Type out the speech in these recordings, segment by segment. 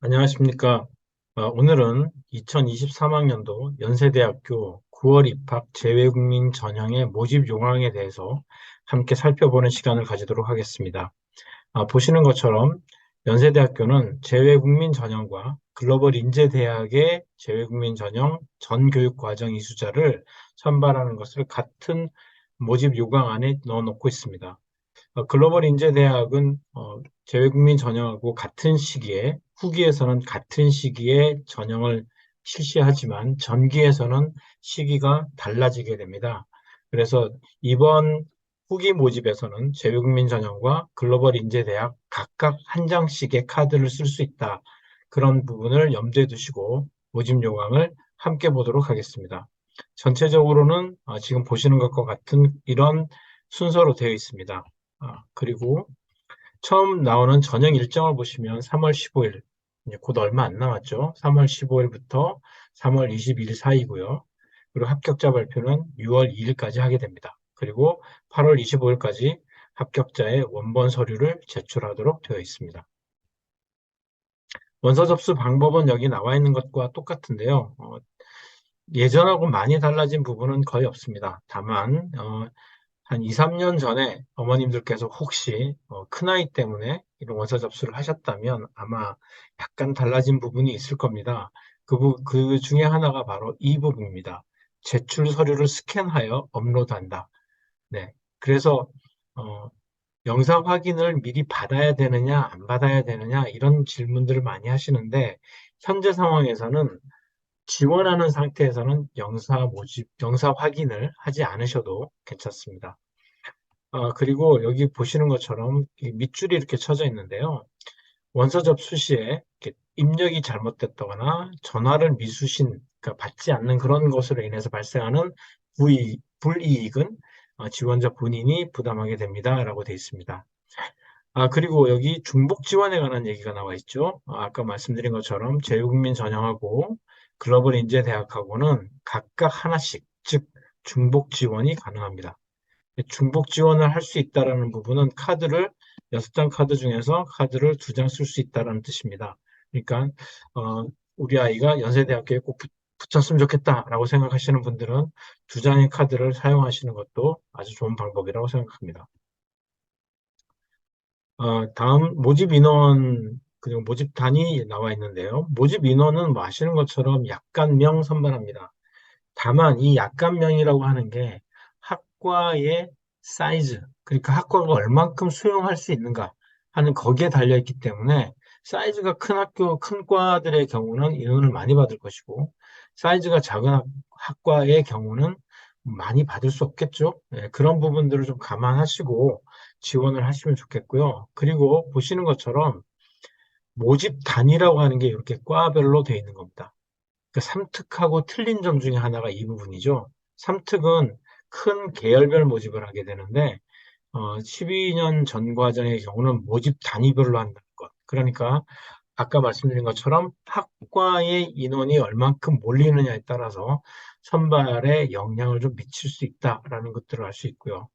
안녕하십니까. 오늘은 2023학년도 연세대학교 9월 입학 재외국민 전형의 모집 요강에 대해서 함께 살펴보는 시간을 가지도록 하겠습니다. 보시는 것처럼 연세대학교는 재외국민 전형과 글로벌 인재대학의 재외국민 전형 전교육과정 이수자를 선발하는 것을 같은 모집 요강 안에 넣어 놓고 있습니다. 글로벌 인재대학은 재외국민 전형하고 같은 시기에, 후기에서는 같은 시기에 전형을 실시하지만 전기에서는 시기가 달라지게 됩니다. 그래서 이번 후기 모집에서는 재외국민 전형과 글로벌 인재대학 각각 한 장씩의 카드를 쓸 수 있다. 그런 부분을 염두에 두시고 모집 요강을 함께 보도록 하겠습니다. 전체적으로는 지금 보시는 것과 같은 이런 순서로 되어 있습니다. 그리고 처음 나오는 전형 일정을 보시면 3월 15일, 이제 곧 얼마 안 남았죠. 3월 15일부터 3월 20일 사이고요. 그리고 합격자 발표는 6월 2일까지 하게 됩니다. 그리고 8월 25일까지 합격자의 원본 서류를 제출하도록 되어 있습니다. 원서 접수 방법은 여기 나와 있는 것과 똑같은데요. 예전하고 많이 달라진 부분은 거의 없습니다. 다만 한 2, 3년 전에 어머님들께서 혹시 큰아이 때문에 이런 원서 접수를 하셨다면 아마 약간 달라진 부분이 있을 겁니다. 그 중에 하나가 바로 이 부분입니다. 제출 서류를 스캔하여 업로드한다. 네. 그래서 어, 영상 확인을 미리 받아야 되느냐, 안 받아야 되느냐, 이런 질문들을 많이 하시는데, 현재 상황에서는 지원하는 상태에서는 영사 확인을 하지 않으셔도 괜찮습니다. 그리고 여기 보시는 것처럼 이 밑줄이 이렇게 쳐져 있는데요. 원서 접수 시에 이렇게 입력이 잘못됐다거나 전화를 미수신, 그러니까 받지 않는 그런 것으로 인해서 발생하는 불이익은 지원자 본인이 부담하게 됩니다. 라고 되어 있습니다. 그리고 여기 중복 지원에 관한 얘기가 나와 있죠. 아까 말씀드린 것처럼 재외국민 전형하고 글로벌 인재대학하고는 각각 하나씩, 즉 중복 지원이 가능합니다. 중복 지원을 할 수 있다라는 부분은 카드를 6장 카드 중에서 카드를 2장 쓸 수 있다라는 뜻입니다. 그러니까 우리 아이가 연세대학교에 꼭 붙였으면 좋겠다라고 생각하시는 분들은 2장의 카드를 사용하시는 것도 아주 좋은 방법이라고 생각합니다. 다음 모집 인원 그리고 모집 단위 나와 있는데요. 모집 인원은 뭐 아시는 것처럼 약간명 선발합니다. 다만 이 약간명이라고 하는 게 학과의 사이즈, 그러니까 학과가 얼만큼 수용할 수 있는가 하는 거기에 달려 있기 때문에 사이즈가 큰 학교, 큰 과들의 경우는 인원을 많이 받을 것이고 사이즈가 작은 학과의 경우는 많이 받을 수 없겠죠. 네, 그런 부분들을 좀 감안하시고 지원을 하시면 좋겠고요. 그리고 보시는 것처럼 모집 단위라고 하는 게 이렇게 과별로 되어 있는 겁니다. 그 삼특하고 틀린 점 중에 하나가 이 부분이죠. 삼특은 큰 계열별 모집을 하게 되는데 12년 전 과정의 경우는 모집 단위별로 한다는 것. 그러니까 아까 말씀드린 것처럼 학과의 인원이 얼만큼 몰리느냐에 따라서 선발에 영향을 좀 미칠 수 있다라는 것들을 알 수 있고요.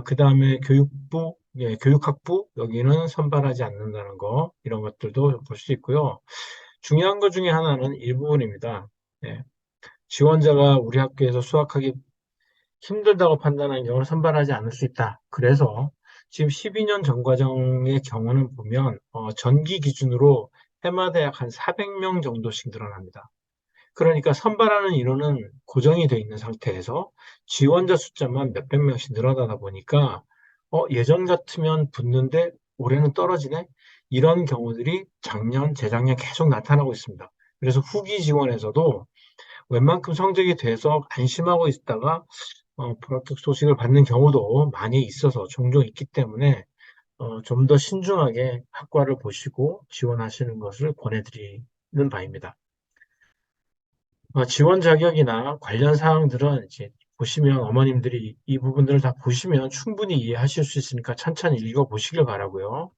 그 다음에 교육부, 예, 교육학부, 여기는 선발하지 않는다는 거, 이런 것들도 볼 수 있고요. 중요한 것 중에 하나는 일부분입니다. 예, 지원자가 우리 학교에서 수학하기 힘들다고 판단하는 경우는 선발하지 않을 수 있다. 그래서 지금 12년 전 과정의 경우는 보면 전기 기준으로 해마대학 한 400명 정도씩 늘어납니다. 그러니까 선발하는 인원은 고정이 되어 있는 상태에서 지원자 숫자만 몇백 명씩 늘어나다 보니까 예전 같으면 붙는데 올해는 떨어지네? 이런 경우들이 작년, 재작년 계속 나타나고 있습니다. 그래서 후기 지원에서도 웬만큼 성적이 돼서 안심하고 있다가 불합격 소식을 받는 경우도 많이 있어서 종종 있기 때문에 좀 더 신중하게 학과를 보시고 지원하시는 것을 권해드리는 바입니다. 지원 자격이나 관련 사항들은 이제 보시면 어머님들이 이 부분들을 다 보시면 충분히 이해하실 수 있으니까 천천히 읽어보시길 바라고요.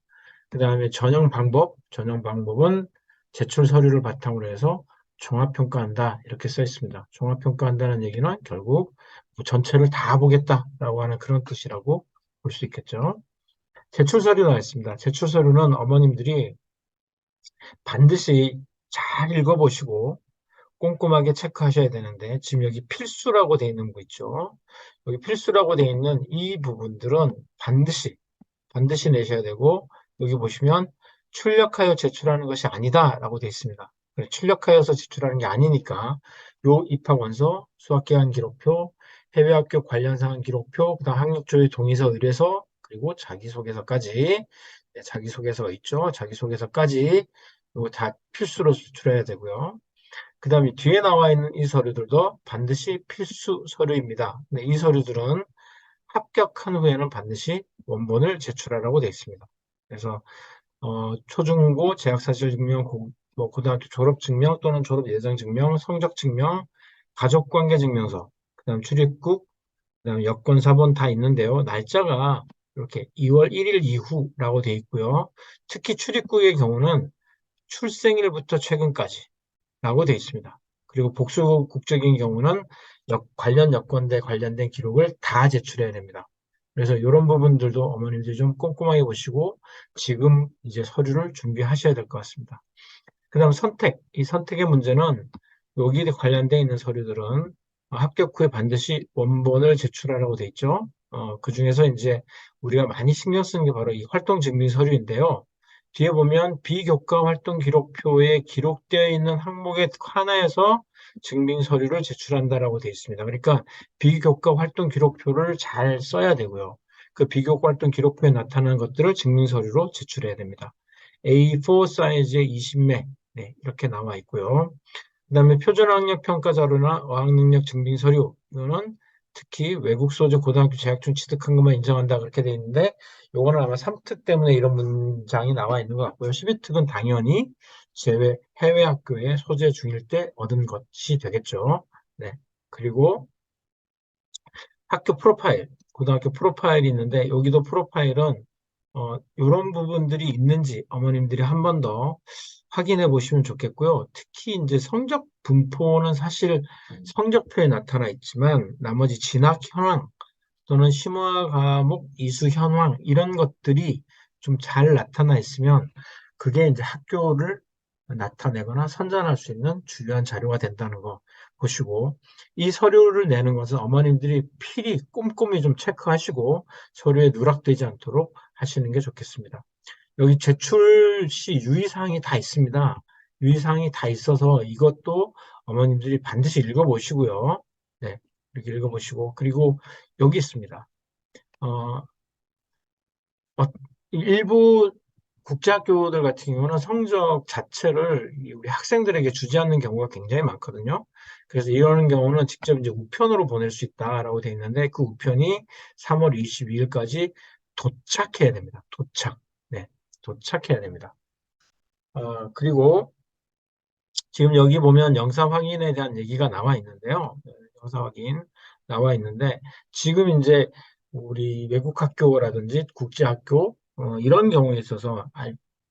그 다음에 전형 방법은 제출 서류를 바탕으로 해서 종합평가한다 이렇게 써 있습니다. 종합평가한다는 얘기는 결국 뭐 전체를 다 보겠다라고 하는 그런 뜻이라고 볼 수 있겠죠. 제출 서류 나와 있습니다. 제출 서류는 어머님들이 반드시 잘 읽어보시고 꼼꼼하게 체크하셔야 되는데, 지금 여기 필수라고 되어 있는 거 있죠? 여기 필수라고 되어 있는 이 부분들은 반드시 내셔야 되고, 여기 보시면 출력하여 제출하는 것이 아니다 라고 되어 있습니다. 출력하여서 제출하는 게 아니니까 요 입학원서, 수학기간 기록표, 해외학교 관련 사항 기록표, 그다음 학력조회 동의서, 의뢰서, 그리고 자기소개서까지, 네, 자기소개서가 있죠. 자기소개서까지 이거 다 필수로 제출해야 되고요. 그 다음에 뒤에 나와 있는 이 서류들도 반드시 필수 서류입니다. 네, 이 서류들은 합격한 후에는 반드시 원본을 제출하라고 되어 있습니다. 그래서 초중고 재학사실증명, 뭐 고등학교 졸업증명 또는 졸업 예정증명, 성적증명, 가족관계증명서, 그 다음 출입국, 그 다음 여권, 사본 다 있는데요. 날짜가 이렇게 2월 1일 이후라고 되어 있고요. 특히 출입국의 경우는 출생일부터 최근까지 라고 되어 있습니다. 그리고 복수 국적인 경우는 관련 여건대 관련된 기록을 다 제출해야 됩니다. 그래서 이런 부분들도 어머님들이 좀 꼼꼼하게 보시고 지금 이제 서류를 준비하셔야 될 것 같습니다. 그 다음 이 선택의 문제는 여기에 관련되어 있는 서류들은 합격 후에 반드시 원본을 제출하라고 되어 있죠. 그 중에서 이제 우리가 많이 신경 쓰는 게 바로 이 활동 증빙 서류인데요. 뒤에 보면 비교과 활동 기록표에 기록되어 있는 항목의 하나에서 증빙 서류를 제출한다라고 되어 있습니다. 그러니까 비교과 활동 기록표를 잘 써야 되고요. 그 비교과 활동 기록표에 나타나는 것들을 증빙 서류로 제출해야 됩니다. A4 사이즈의 20매, 네, 이렇게 나와 있고요. 그 다음에 표준학력 평가 자료나 어학능력 증빙 서류, 이거는 특히 외국 소재 고등학교 재학 중 취득한 것만 인정한다 그렇게 돼 있는데, 요거는 아마 3특 때문에 이런 문장이 나와 있는 것 같고요. 12특은 당연히 해외 학교에 소재 중일 때 얻은 것이 되겠죠. 네. 그리고 학교 프로파일, 고등학교 프로파일이 있는데, 여기도 프로파일은 이런 부분들이 있는지 어머님들이 한 번 더 확인해 보시면 좋겠고요. 특히 이제 성적 분포는 사실 성적표에 나타나 있지만 나머지 진학 현황 또는 심화 과목 이수 현황 이런 것들이 좀 잘 나타나 있으면 그게 이제 학교를 나타내거나 선전할 수 있는 중요한 자료가 된다는 거 보시고, 이 서류를 내는 것은 어머님들이 필히 꼼꼼히 좀 체크하시고 서류에 누락되지 않도록 하시는 게 좋겠습니다. 여기 제출 시 유의사항이 다 있습니다. 유의사항이 다 있어서 이것도 어머님들이 반드시 읽어보시고요. 네, 이렇게 읽어보시고, 그리고 여기 있습니다. 어, 어, 일부 국제학교들 같은 경우는 성적 자체를 우리 학생들에게 주지 않는 경우가 굉장히 많거든요. 그래서 이러는 경우는 직접 이제 우편으로 보낼 수 있다라고 되어 있는데, 그 우편이 3월 22일까지 도착해야 됩니다. 네, 도착해야 됩니다. 그리고 지금 여기 보면 영상 확인에 대한 얘기가 나와 있는데요. 네, 영상 확인 나와 있는데, 지금 이제 우리 외국 학교라든지 국제 학교 이런 경우에 있어서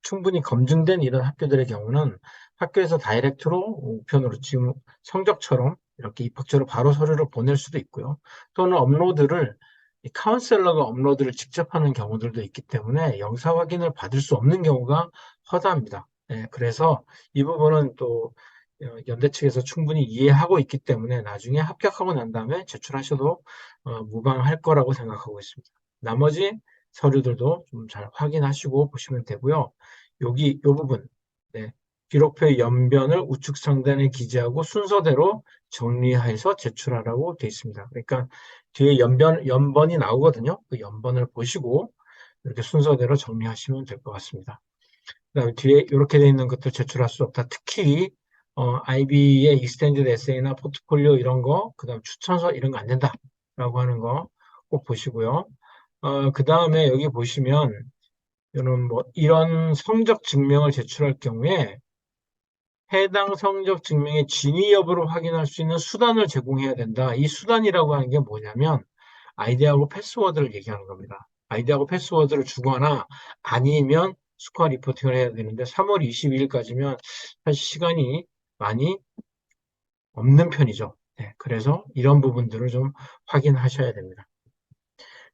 충분히 검증된 이런 학교들의 경우는 학교에서 다이렉트로 우편으로 지금 성적처럼 이렇게 입학처로 바로 서류를 보낼 수도 있고요. 또는 업로드를 이 카운셀러가 업로드를 직접 하는 경우들도 있기 때문에 영상 확인을 받을 수 없는 경우가 허다합니다. 네, 그래서 이 부분은 또 연대 측에서 충분히 이해하고 있기 때문에 나중에 합격하고 난 다음에 제출하셔도 무방할 거라고 생각하고 있습니다. 나머지 서류들도 좀 잘 확인하시고 보시면 되고요. 여기 이 부분, 네, 기록표의 연변을 우측 상단에 기재하고 순서대로 정리해서 제출하라고 되어 있습니다. 그러니까 뒤에 연번이 나오거든요. 그 연번을 보시고 이렇게 순서대로 정리하시면 될 것 같습니다. 그다음에 뒤에 이렇게 되어 있는 것들 제출할 수 없다. 특히 IB의 익스텐디드 에세이나 포트폴리오 이런 거, 그다음 추천서 이런 거 안 된다라고 하는 거 꼭 보시고요. 그다음에 여기 보시면 이런 성적 증명을 제출할 경우에 해당 성적 증명의 진위 여부를 확인할 수 있는 수단을 제공해야 된다. 이 수단이라고 하는 게 뭐냐면 아이디하고 패스워드를 얘기하는 겁니다. 아이디하고 패스워드를 주거나 아니면 스코어 리포팅을 해야 되는데 3월 22일까지면 사실 시간이 많이 없는 편이죠. 네, 그래서 이런 부분들을 좀 확인하셔야 됩니다.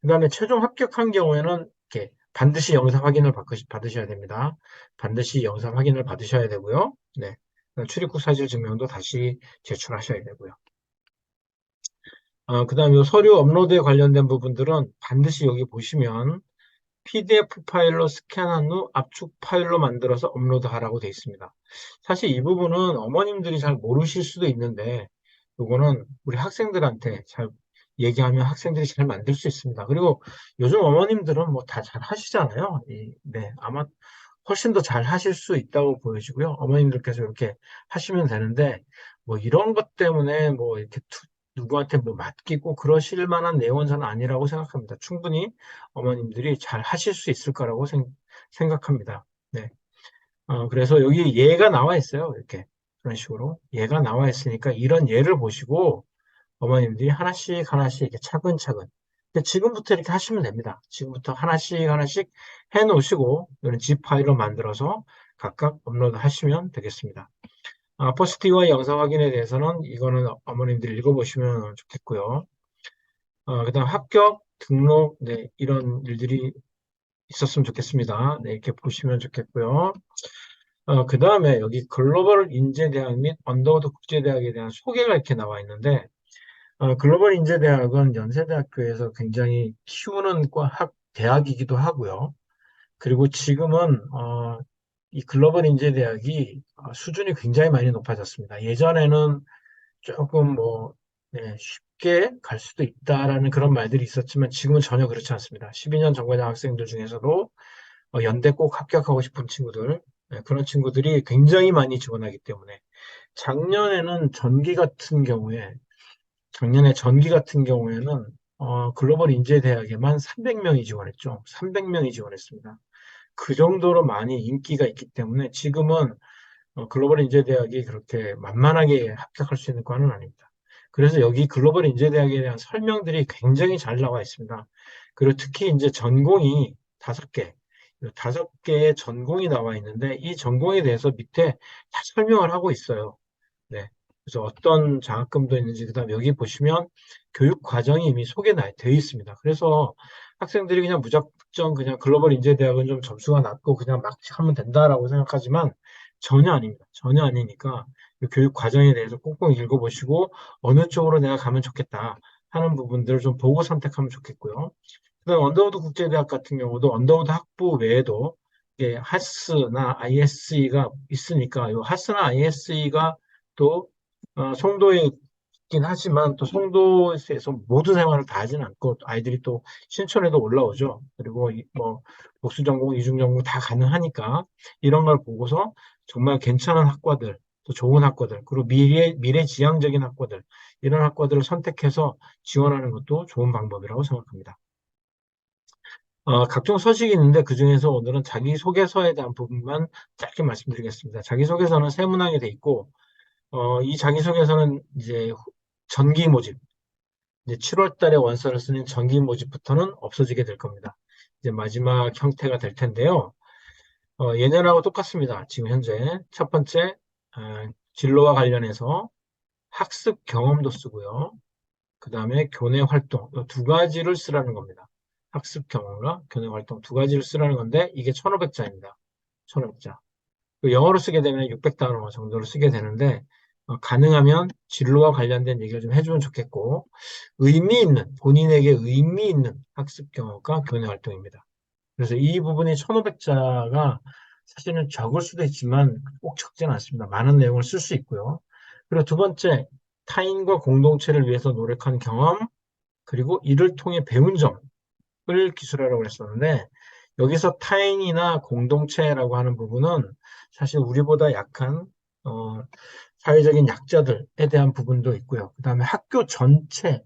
그 다음에 최종 합격한 경우에는 이렇게 반드시 영상 확인을 받으셔야 됩니다. 반드시 영상 확인을 받으셔야 되고요. 네. 출입국 사실 증명도 다시 제출하셔야 되고요. 그다음에 서류 업로드에 관련된 부분들은 반드시 여기 보시면 PDF 파일로 스캔한 후 압축 파일로 만들어서 업로드하라고 되어 있습니다. 사실 이 부분은 어머님들이 잘 모르실 수도 있는데 이거는 우리 학생들한테 잘 얘기하면 학생들이 잘 만들 수 있습니다. 그리고 요즘 어머님들은 뭐 다 잘 하시잖아요. 네, 아마 훨씬 더 잘 하실 수 있다고 보여지고요. 어머님들께서 이렇게 하시면 되는데 뭐 이런 것 때문에 뭐 이렇게 누구한테 뭐 맡기고 그러실 만한 내용은 저는 아니라고 생각합니다. 충분히 어머님들이 잘 하실 수 있을 거라고 생각합니다. 네. 그래서 여기 예가 나와 있어요. 이렇게 그런 식으로 예가 나와 있으니까 이런 예를 보시고 어머님들이 하나씩 하나씩 이렇게 차근차근 근데 지금부터 이렇게 하시면 됩니다. 지금부터 하나씩 하나씩 해 놓으시고 이런 zip 파일로 만들어서 각각 업로드 하시면 되겠습니다. 포스트와 영상 확인에 대해서는 이거는 어머님들이 읽어보시면 좋겠고요. 그다음 합격, 등록, 네, 이런 일들이 있었으면 좋겠습니다. 네, 이렇게 보시면 좋겠고요. 그다음에 여기 글로벌 인재대학 및 언더우드 국제대학에 대한 소개가 이렇게 나와 있는데 글로벌 인재대학은 연세대학교에서 굉장히 키우는 대학이기도 하고요. 그리고 지금은 이 글로벌 인재대학이 수준이 굉장히 많이 높아졌습니다. 예전에는 조금 뭐 네, 쉽게 갈 수도 있다라는 그런 말들이 있었지만 지금은 전혀 그렇지 않습니다. 12년 전과자 학생들 중에서도 연대 꼭 합격하고 싶은 친구들, 네, 그런 친구들이 굉장히 많이 지원하기 때문에 작년에는 전기 같은 경우에 작년에 전기 같은 경우에는 글로벌 인재대학에만 300명이 지원했죠. 300명이 지원했습니다. 그 정도로 많이 인기가 있기 때문에 지금은 글로벌 인재대학이 그렇게 만만하게 합격할 수 있는 과는 아닙니다. 그래서 여기 글로벌 인재대학에 대한 설명들이 굉장히 잘 나와 있습니다. 그리고 특히 이제 전공이 5개, 5개의 전공이 나와 있는데 이 전공에 대해서 밑에 다 설명을 하고 있어요. 네. 그래서 어떤 장학금도 있는지, 그다음 여기 보시면 교육 과정이 이미 되어 있습니다. 그래서 학생들이 그냥 무작정 그냥 글로벌 인재대학은 좀 점수가 낮고 그냥 막 하면 된다라고 생각하지만 전혀 아닙니다. 전혀 아니니까 그 교육 과정에 대해서 꼭꼭 읽어보시고 어느 쪽으로 내가 가면 좋겠다 하는 부분들을 좀 보고 선택하면 좋겠고요. 그다음 언더우드 국제대학 같은 경우도 언더우드 학부 외에도 하스나 ISE가 있으니까 이 하스나 ISE가 또 송도에 있긴 하지만 또 송도에서 모든 생활을 다 하진 않고 아이들이 또 신촌에도 올라오죠. 그리고 뭐 복수 전공, 이중 전공 다 가능하니까 이런 걸 보고서 정말 괜찮은 학과들, 또 좋은 학과들, 그리고 미래지향적인 학과들 이런 학과들을 선택해서 지원하는 것도 좋은 방법이라고 생각합니다. 각종 서식이 있는데 그중에서 오늘은 자기소개서에 대한 부분만 짧게 말씀드리겠습니다. 자기소개서는 세 문항이 돼 있고 이 자기소개서는 이제 정기 모집, 이제 7월 달에 원서를 쓰는 정기 모집부터는 없어지게 될 겁니다. 이제 마지막 형태가 될 텐데요. 예년하고 똑같습니다. 지금 현재 첫 번째 진로와 관련해서 학습 경험도 쓰고요. 그 다음에 교내 활동 두 가지를 쓰라는 겁니다. 학습 경험과 교내 활동 두 가지를 쓰라는 건데 이게 1,500자입니다. 1,500자. 영어로 쓰게 되면 600단어 정도로 쓰게 되는데 가능하면 진로와 관련된 얘기를 좀 해주면 좋겠고 본인에게 의미 있는 학습 경험과 교내 활동입니다. 그래서 이 부분이 1,500자가 사실은 적을 수도 있지만 꼭 적지는 않습니다. 많은 내용을 쓸 수 있고요. 그리고 두 번째, 타인과 공동체를 위해서 노력한 경험, 그리고 이를 통해 배운 점을 기술하라고 했었는데 여기서 타인이나 공동체라고 하는 부분은 사실 우리보다 약한 어, 사회적인 약자들에 대한 부분도 있고요. 그 다음에 학교 전체,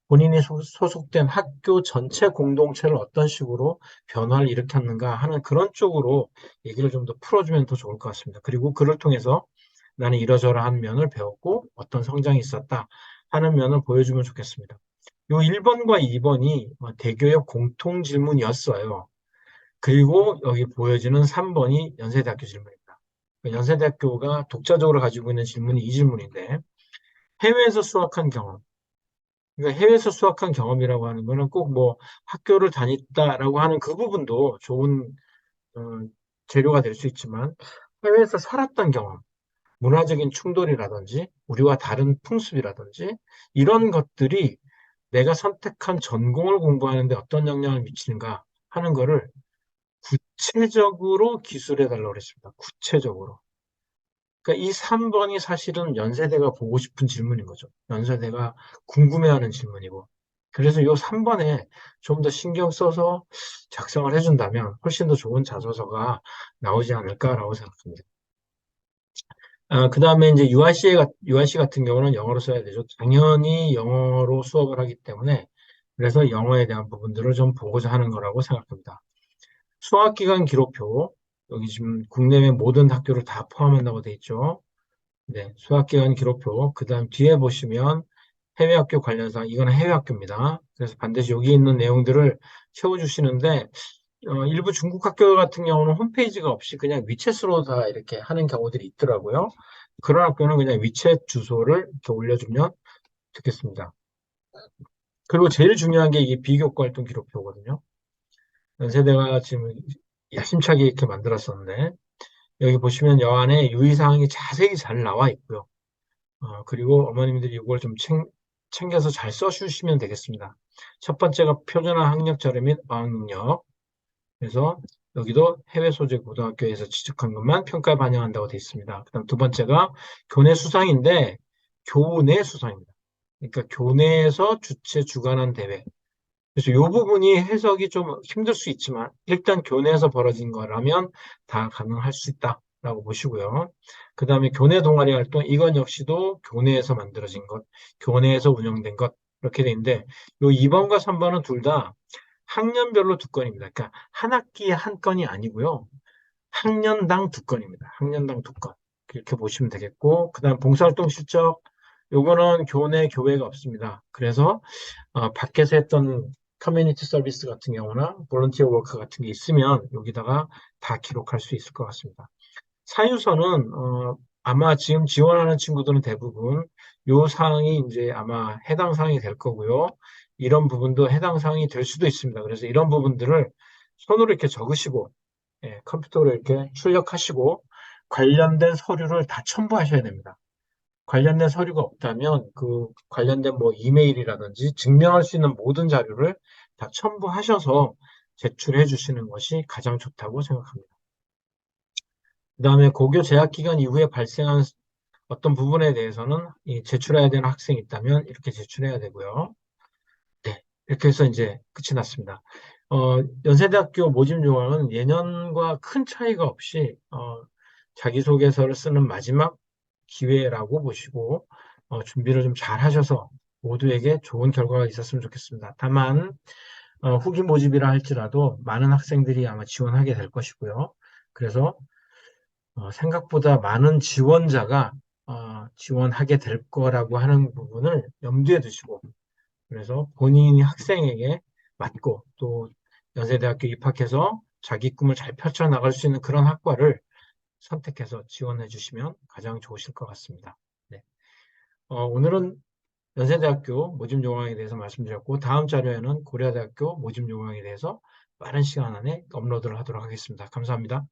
본인이 소속된 학교 전체 공동체를 어떤 식으로 변화를 일으켰는가 하는 그런 쪽으로 얘기를 좀 더 풀어주면 더 좋을 것 같습니다. 그리고 그를 통해서 나는 이러저러한 면을 배웠고 어떤 성장이 있었다 하는 면을 보여주면 좋겠습니다. 요 1번과 2번이 대교역 공통 질문이었어요. 그리고 여기 보여지는 3번이 연세대학교 질문입니다. 연세대학교가 독자적으로 가지고 있는 질문이 이 질문인데 해외에서 수학한 경험, 그러니까 해외에서 수학한 경험이라고 하는 거는 꼭 뭐 학교를 다녔다라고 하는 그 부분도 좋은 어, 재료가 될 수 있지만 해외에서 살았던 경험, 문화적인 충돌이라든지 우리와 다른 풍습이라든지 이런 것들이 내가 선택한 전공을 공부하는데 어떤 영향을 미치는가 하는 거를 구체적으로 기술해 달라고 그랬습니다. 구체적으로. 그러니까 이 3번이 사실은 연세대가 보고 싶은 질문인 거죠. 연세대가 궁금해하는 질문이고. 그래서 이 3번에 좀 더 신경 써서 작성을 해준다면 훨씬 더 좋은 자소서가 나오지 않을까라고 생각합니다. 그 다음에 이제 URC 같은 경우는 영어로 써야 되죠. 당연히 영어로 수업을 하기 때문에 그래서 영어에 대한 부분들을 좀 보고자 하는 거라고 생각합니다. 수학기간 기록표, 여기 지금 국내외 모든 학교를 다 포함한다고 돼 있죠. 네, 수학기간 기록표. 그 다음 뒤에 보시면 해외학교 관련상, 이거는 해외학교입니다. 그래서 반드시 여기 있는 내용들을 채워주시는데, 일부 중국 학교 같은 경우는 홈페이지가 없이 그냥 위챗으로 다 이렇게 하는 경우들이 있더라고요. 그런 학교는 그냥 위챗 주소를 이렇게 올려주면 좋겠습니다. 그리고 제일 중요한 게 이게 비교과 활동 기록표거든요. 연세대가 지금 야심차게 이렇게 만들었었는데, 여기 보시면 여 안에 유의사항이 자세히 잘 나와 있고요. 그리고 어머님들이 이걸 좀 챙겨서 잘 써주시면 되겠습니다. 첫 번째가 표준화 학력 자료 및 어학 능력. 그래서 여기도 해외 소재 고등학교에서 지적한 것만 평가에 반영한다고 되어 있습니다. 그다음 두 번째가 교내 수상인데 교내 수상입니다. 그러니까 교내에서 주최 주관한 대회. 그래서 이 부분이 해석이 좀 힘들 수 있지만 일단 교내에서 벌어진 거라면 다 가능할 수 있다라고 보시고요. 그 다음에 교내 동아리 활동 이건 역시도 교내에서 만들어진 것, 교내에서 운영된 것 이렇게 돼 있는데 이 2번과 3번은 둘 다 학년별로 두 건입니다. 그러니까 한 학기에 한 건이 아니고요. 학년당 두 건입니다. 학년당 두 건. 이렇게 보시면 되겠고 그다음 봉사활동 실적 요거는 교내 교회가 없습니다. 그래서 밖에서 했던 커뮤니티 서비스 같은 경우나 볼런티어 워크 같은 게 있으면 여기다가 다 기록할 수 있을 것 같습니다. 사유서는 아마 지금 지원하는 친구들은 대부분 요 사항이 이제 아마 해당 사항이 될 거고요. 이런 부분도 해당 사항이 될 수도 있습니다. 그래서 이런 부분들을 손으로 이렇게 적으시고 컴퓨터로 이렇게 출력하시고 관련된 서류를 다 첨부하셔야 됩니다. 관련된 서류가 없다면 그 관련된 뭐 이메일이라든지 증명할 수 있는 모든 자료를 다 첨부하셔서 제출해 주시는 것이 가장 좋다고 생각합니다. 그다음에 고교 재학 기간 이후에 발생한 어떤 부분에 대해서는 제출해야 되는 학생이 있다면 이렇게 제출해야 되고요. 네, 이렇게 해서 이제 끝이 났습니다. 연세대학교 모집 요원은 예년과 큰 차이가 없이 자기소개서를 쓰는 마지막 기회라고 보시고 준비를 좀 잘 하셔서 모두에게 좋은 결과가 있었으면 좋겠습니다. 다만 후기 모집이라 할지라도 많은 학생들이 아마 지원하게 될 것이고요. 그래서 생각보다 많은 지원자가 지원하게 될 거라고 하는 부분을 염두에 두시고 그래서 본인이 학생에게 맞고 또 연세대학교 입학해서 자기 꿈을 잘 펼쳐나갈 수 있는 그런 학과를 선택해서 지원해 주시면 가장 좋으실 것 같습니다. 네. 오늘은 연세대학교 모집 요강에 대해서 말씀드렸고 다음 자료에는 고려대학교 모집 요강에 대해서 빠른 시간 안에 업로드를 하도록 하겠습니다. 감사합니다.